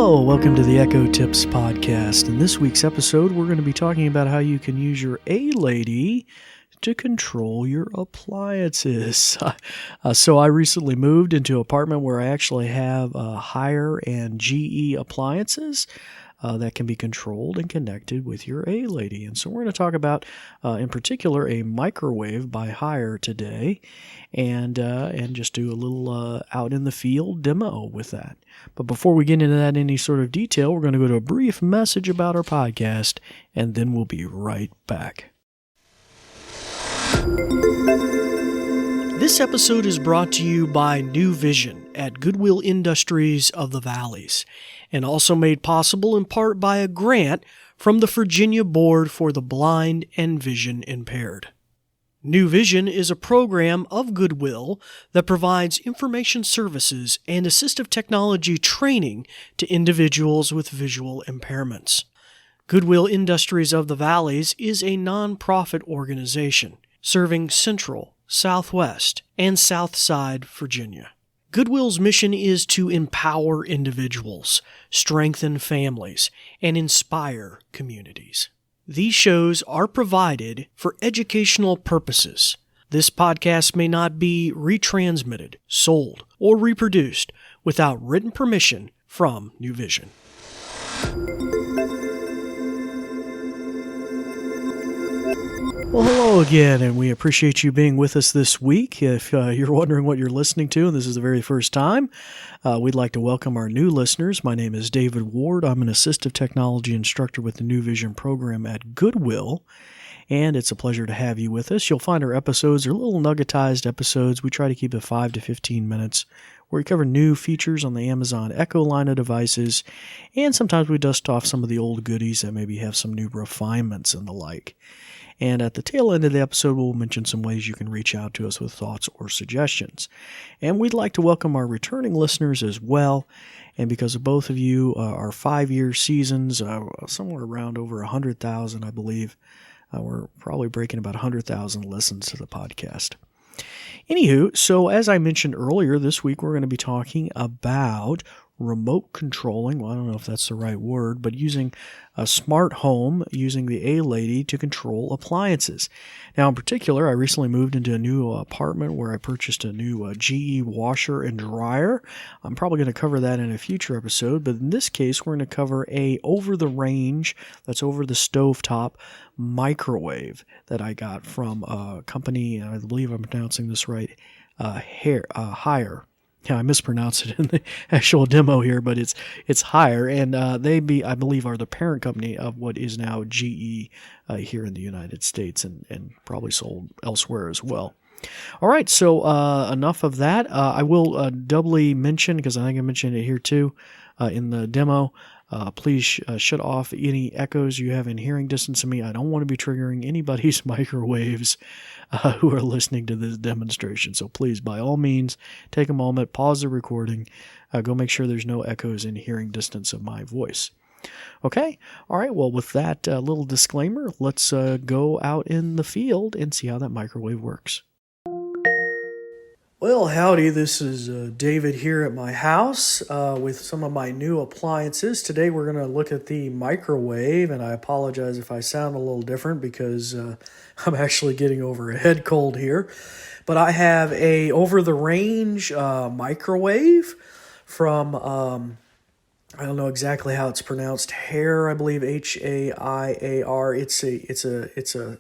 Hello, welcome to the Echo Tips podcast. In this week's episode, we're going to be talking about how you can use your A-Lady to control your appliances. So I recently moved into an apartment where I actually have Haiar and GE appliances that can be controlled and connected with your A-Lady. And so we're going to talk about, in particular, a microwave by Haiar today, and just do a little out in the field demo with that. But before we get into that in any sort of detail, we're going to go to a brief message about our podcast, and then we'll be right back. This episode is brought to you by New Vision at Goodwill Industries of the Valleys, and also made possible in part by a grant from the Virginia Board for the Blind and Vision Impaired. New Vision is a program of Goodwill that provides information services and assistive technology training to individuals with visual impairments. Goodwill Industries of the Valleys is a nonprofit organization serving Central, Southwest, and Southside Virginia. Goodwill's mission is to empower individuals, strengthen families, and inspire communities. These shows are provided for educational purposes. This podcast may not be retransmitted, sold, or reproduced without written permission from New Vision. Well, hello again, and we appreciate you being with us this week. If you're wondering what you're listening to, and this is the very first time, we'd like to welcome our new listeners. My name is David Ward. I'm an assistive technology instructor with the New Vision program at Goodwill, and it's a pleasure to have you with us. You'll find our episodes are little nuggetized episodes. We try to keep it 5 to 15 minutes, where we cover new features on the Amazon Echo line of devices, and sometimes we dust off some of the old goodies that maybe have some new refinements and the like. And at the tail end of the episode, we'll mention some ways you can reach out to us with thoughts or suggestions. And we'd like to welcome our returning listeners as well. And because of both of you, our 5-year seasons, somewhere around over 100,000, I believe, we're probably breaking about 100,000 listens to the podcast. Anywho, so as I mentioned earlier, this week we're going to be talking about remote controlling, well, I don't know if that's the right word, but using a smart home, using the A-Lady to control appliances. Now, in particular, I recently moved into a new apartment where I purchased a new GE washer and dryer. I'm probably going to cover that in a future episode, but in this case, we're going to cover a over-the-range, that's over-the-stovetop microwave that I got from a company, and I believe I'm pronouncing this right, Haiar. Yeah, I mispronounced it in the actual demo here, but it's Haiar, and I believe, are the parent company of what is now GE here in the United States, and probably sold elsewhere as well. All right, so enough of that. I will doubly mention, because I think I mentioned it here too in the demo, please shut off any echoes you have in hearing distance of me. I don't want to be triggering anybody's microwaves who are listening to this demonstration. So please, by all means, take a moment, pause the recording, go make sure there's no echoes in hearing distance of my voice. Okay? All right, well, with that little disclaimer, let's go out in the field and see how that microwave works. Well, howdy, this is David here at my house with some of my new appliances. Today we're going to look at the microwave, and I apologize if I sound a little different because I'm actually getting over a head cold here. But I have a over-the-range microwave from, I don't know exactly how it's pronounced, Haiar, I believe, H-A-I-A-R. It's a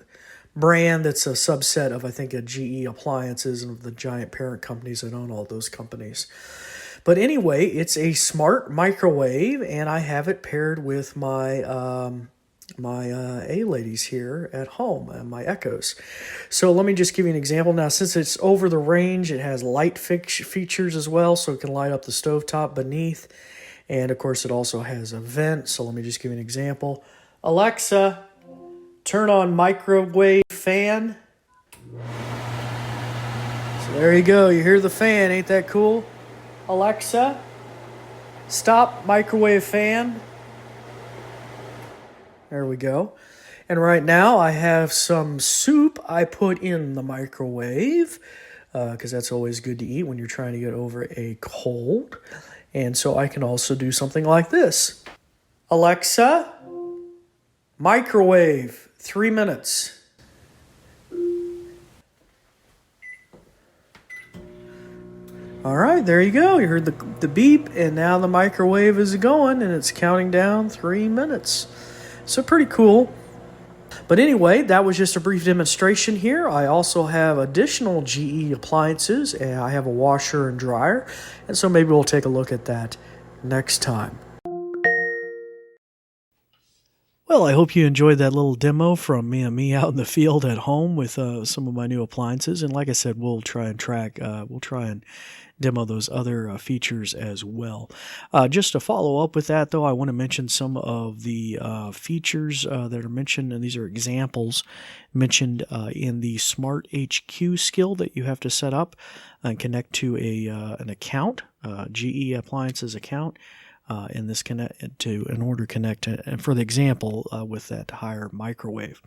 brand that's a subset of, I think, a GE appliances and of the giant parent companies that own all those companies. But anyway, it's a smart microwave, and I have it paired with my A-Ladies here at home, my Echoes. So let me just give you an example. Now, since it's over the range, it has light features as well, so it can light up the stovetop beneath. And, of course, it also has a vent. So let me just give you an example. Alexa, turn on microwave fan. So there you go. You hear the fan. Ain't that cool? Alexa, stop microwave fan. There we go. And right now I have some soup I put in the microwave because that's always good to eat when you're trying to get over a cold. And so I can also do something like this. Alexa, microwave, 3 minutes. All right, there you go. You heard the beep, and now the microwave is going, and it's counting down 3 minutes. So pretty cool. But anyway, that was just a brief demonstration here. I also have additional GE appliances, and I have a washer and dryer, and so maybe we'll take a look at that next time. Well, I hope you enjoyed that little demo from me out in the field at home with some of my new appliances. And like I said, we'll try and demo those other features as well. Just to follow up with that, though, I want to mention some of the features that are mentioned, and these are examples mentioned in the SmartHQ skill that you have to set up and connect to an account, GE Appliances account. In order to connect and for the example with that Haiar microwave.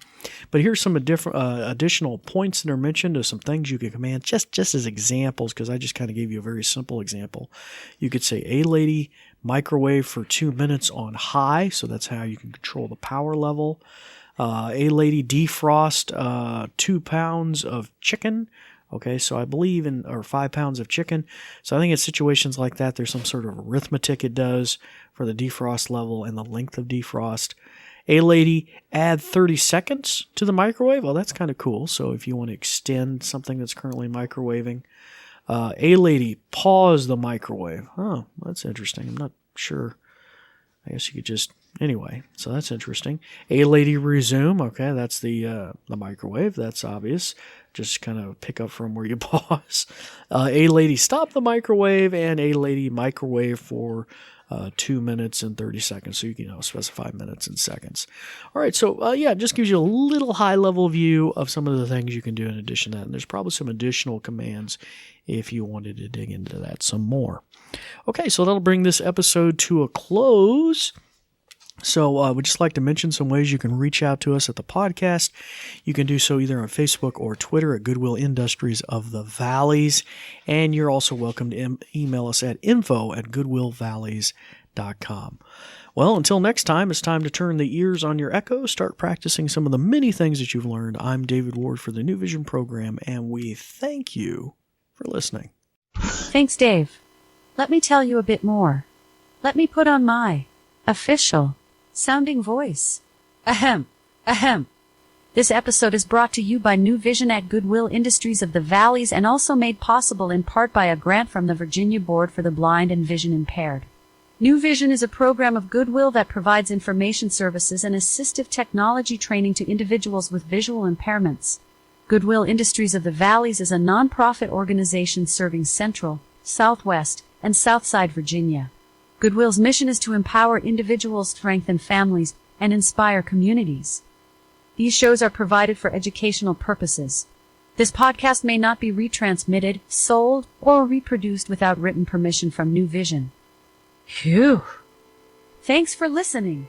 But here's some additional points that are mentioned of some things you can command just as examples, because I just kind of gave you a very simple example. You could say A lady microwave for 2 minutes on high, so that's how you can control the power level. A lady defrost 2 pounds of chicken. Okay, so I believe or 5 pounds of chicken. So I think in situations like that, there's some sort of arithmetic it does for the defrost level and the length of defrost. A lady, add 30 seconds to the microwave. Well, that's kind of cool. So if you want to extend something that's currently microwaving. A lady, pause the microwave. Oh, that's interesting. I'm not sure. I guess you could just, anyway, so that's interesting. A lady, resume. Okay, that's the microwave. That's obvious. Just kind of pick up from where you pause. A lady, stop the microwave, and A lady, microwave for 2 minutes and 30 seconds. So you can specify minutes and seconds. All right, so it just gives you a little high-level view of some of the things you can do in addition to that. And there's probably some additional commands if you wanted to dig into that some more. Okay, so that'll bring this episode to a close. So I would just like to mention some ways you can reach out to us at the podcast. You can do so either on Facebook or Twitter at Goodwill Industries of the Valleys. And you're also welcome to email us at info@goodwillvalleys.com. Well, until next time, it's time to turn the ears on your Echo, start practicing some of the many things that you've learned. I'm David Ward for the New Vision program, and we thank you for listening. Thanks, Dave. Let me tell you a bit more. Let me put on my official sounding voice. Ahem, ahem. This episode is brought to you by New Vision at Goodwill Industries of the Valleys and also made possible in part by a grant from the Virginia Board for the Blind and Vision Impaired. New Vision is a program of Goodwill that provides information services and assistive technology training to individuals with visual impairments. Goodwill Industries of the Valleys is a nonprofit organization serving Central, Southwest, and Southside Virginia. Goodwill's mission is to empower individuals, strengthen families, and inspire communities. These shows are provided for educational purposes. This podcast may not be retransmitted, sold, or reproduced without written permission from New Vision. Phew! Thanks for listening.